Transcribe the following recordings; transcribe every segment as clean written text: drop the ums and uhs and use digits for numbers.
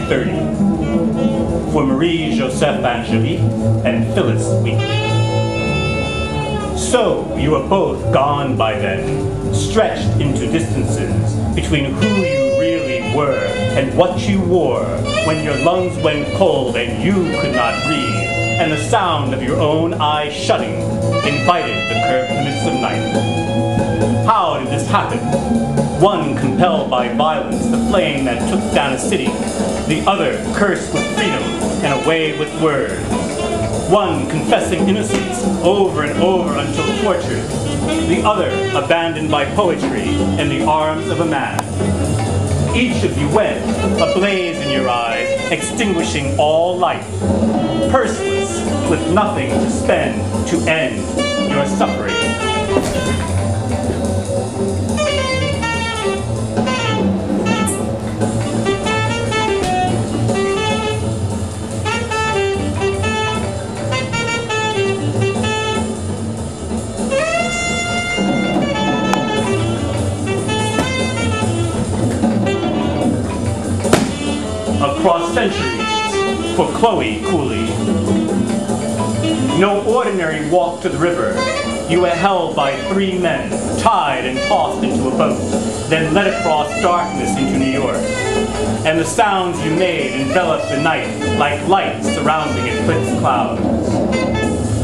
1930 for Marie-Joseph Angélique and Phyllis Wheatley. So you were both gone by then, stretched into distances between who you really were and what you wore when your lungs went cold and you could not breathe, and the sound of your own eyes shutting invited the curved limits of night. How did this happen? One compelled by violence, the flame that took down a city, the other cursed with freedom and away with words. One confessing innocence over and over until tortured, the other abandoned by poetry in the arms of a man. Each of you went, a blaze in your eyes, extinguishing all life, purseless, with nothing to spend to end your suffering. Across centuries for Chloe Cooley. No ordinary walk to the river. You were held by 3 men, tied and tossed into a boat, then led across darkness into New York. And the sounds you made enveloped the night like lights surrounding eclipsed clouds.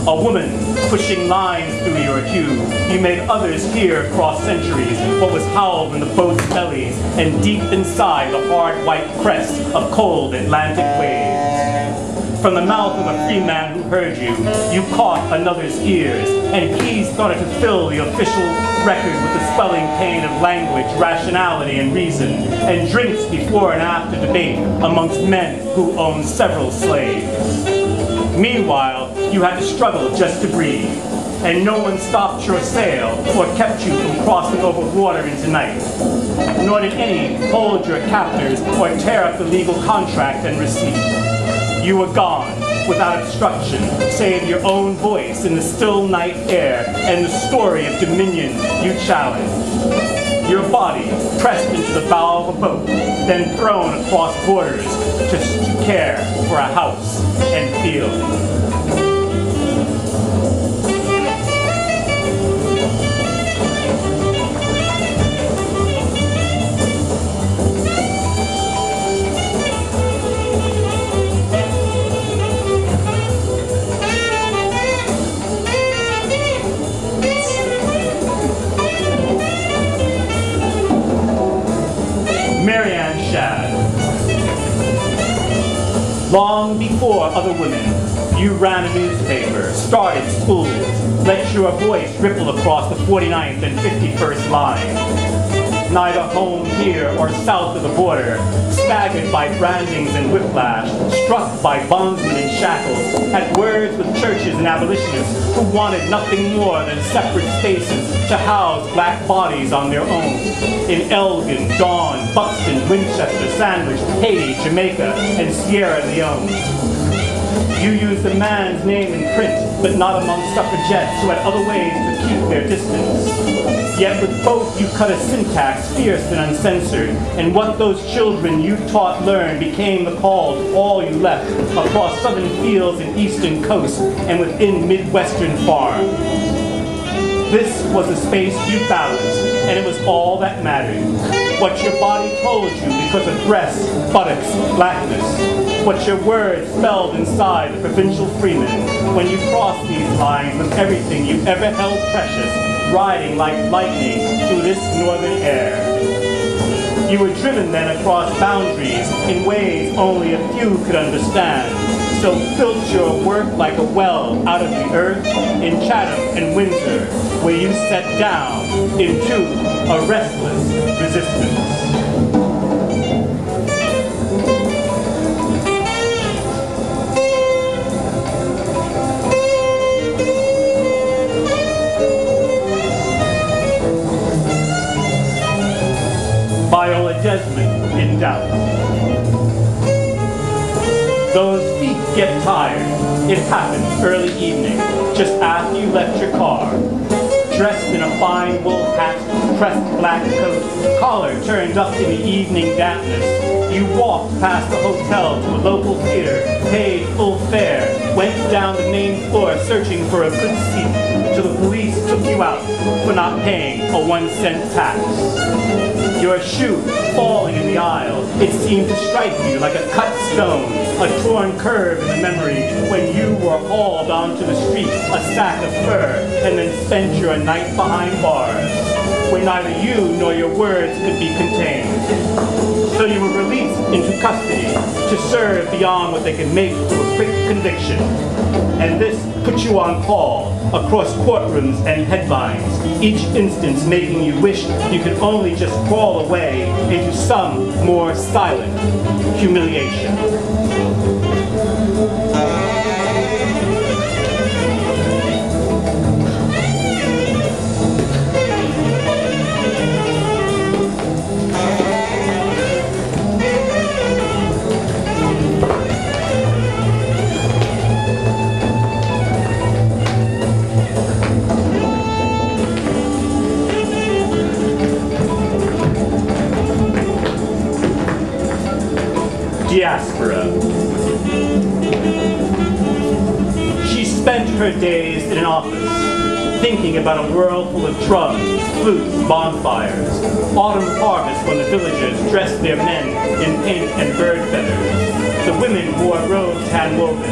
A woman pushing lines through your hue, you made others hear across centuries what was howled in the boat's bellies and deep inside the hard white crest of cold Atlantic waves. From the mouth of a free man who heard you, you caught another's ears, and he started to fill the official record with the swelling pain of language, rationality, and reason, and drinks before and after debate amongst men who owned several slaves. Meanwhile, you had to struggle just to breathe, and no one stopped your sail or kept you from crossing over water into night. Nor did any hold your captors or tear up the legal contract and receipt. You were gone, without instruction, save your own voice in the still night air and the story of dominion you challenged. Your body pressed into the bow of a boat, then thrown across borders to care for a house and field. Long before other women, you ran a newspaper, started schools, let your voice ripple across the 49th and 51st line. Neither home here or south of the border, staggered by brandings and whiplash, struck by bondsmen in shackles, had words with churches and abolitionists who wanted nothing more than separate spaces to house black bodies on their own. In Elgin, Dawn, Buxton, Winchester, Sandwich, Haiti, Jamaica, and Sierra Leone. You used a man's name in print, but not among suffragettes who had other ways to keep their distance. Yet with both you cut a syntax fierce and uncensored, and what those children you taught learned became the call to all you left across southern fields and eastern coasts and within midwestern farms. This was the space you balanced, and it was all that mattered. What your body told you because of breasts, buttocks, blackness. What your words spelled inside the provincial freeman when you crossed these lines with everything you ever held precious, riding like lightning through this northern air. You were driven then across boundaries in ways only a few could understand. So built your work like a well out of the earth in Chatham and Windsor, where you sat down into a restless resistance. Viola Desmond in Dallas. Those feet get tired. It happens early evening, just after you left your car. Dressed in a fine wool hat, pressed black coat, collar turned up in the evening dampness. You walked past the hotel to a local theater, paid full fare, went down the main floor searching for a good seat, till the police took you out for not paying a 1-cent tax. Your shoe falling in the aisle, it seemed to strike you like a cut stone, a torn curve in the memory when you were hauled onto the street, a sack of fur, and then spent your night behind bars, where neither you nor your words could be contained. So you were released into custody to serve beyond what they could make to a quick conviction. And this put you on call across courtrooms and headlines, each instance making you wish you could only just crawl away into some more silent humiliation. Diaspora. She spent her days in an office, thinking about a world full of drums, flutes, bonfires, autumn harvest when the villagers dressed their men in paint and bird feathers. The women wore robes hand-woven,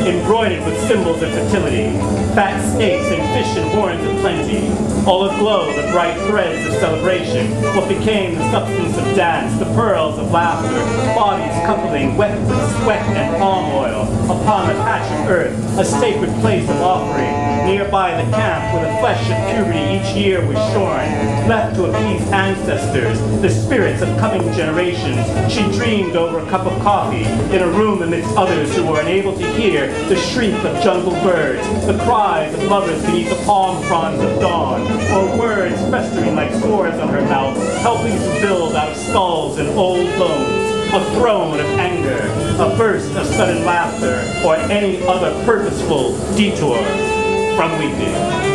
embroidered with symbols of fertility, fat snakes and fish and horns of plenty, all aglow the bright threads of celebration, what became the substance of dance, the pearls of laughter, bodies coupling wet with sweat and palm oil, upon a patch of earth, a sacred place of offering, nearby the camp where the flesh of puberty each year was shorn, left to appease ancestors, the spirits of coming generations. She dreamed over a cup of coffee, in a room amidst others who were unable to hear the shriek of jungle birds, the cries of lovers beneath the palm fronds of dawn, or words festering like sores on her mouth, helping to build out of skulls and old bones a throne of anger, a burst of sudden laughter, or any other purposeful detour from weeping.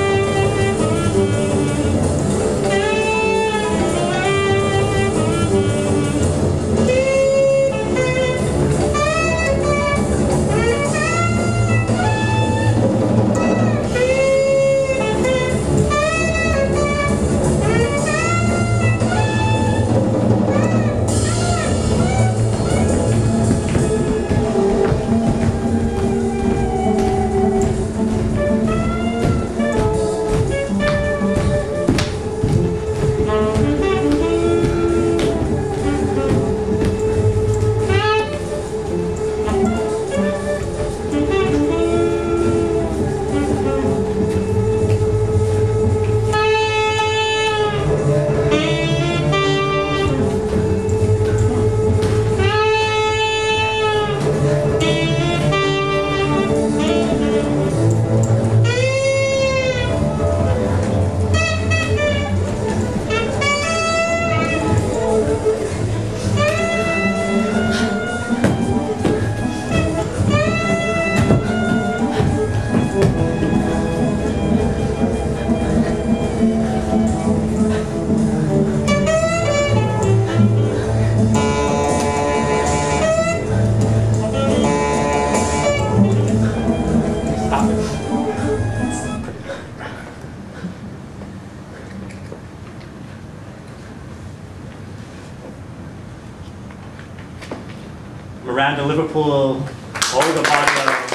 Miranda Liverpool, Olga Barlow.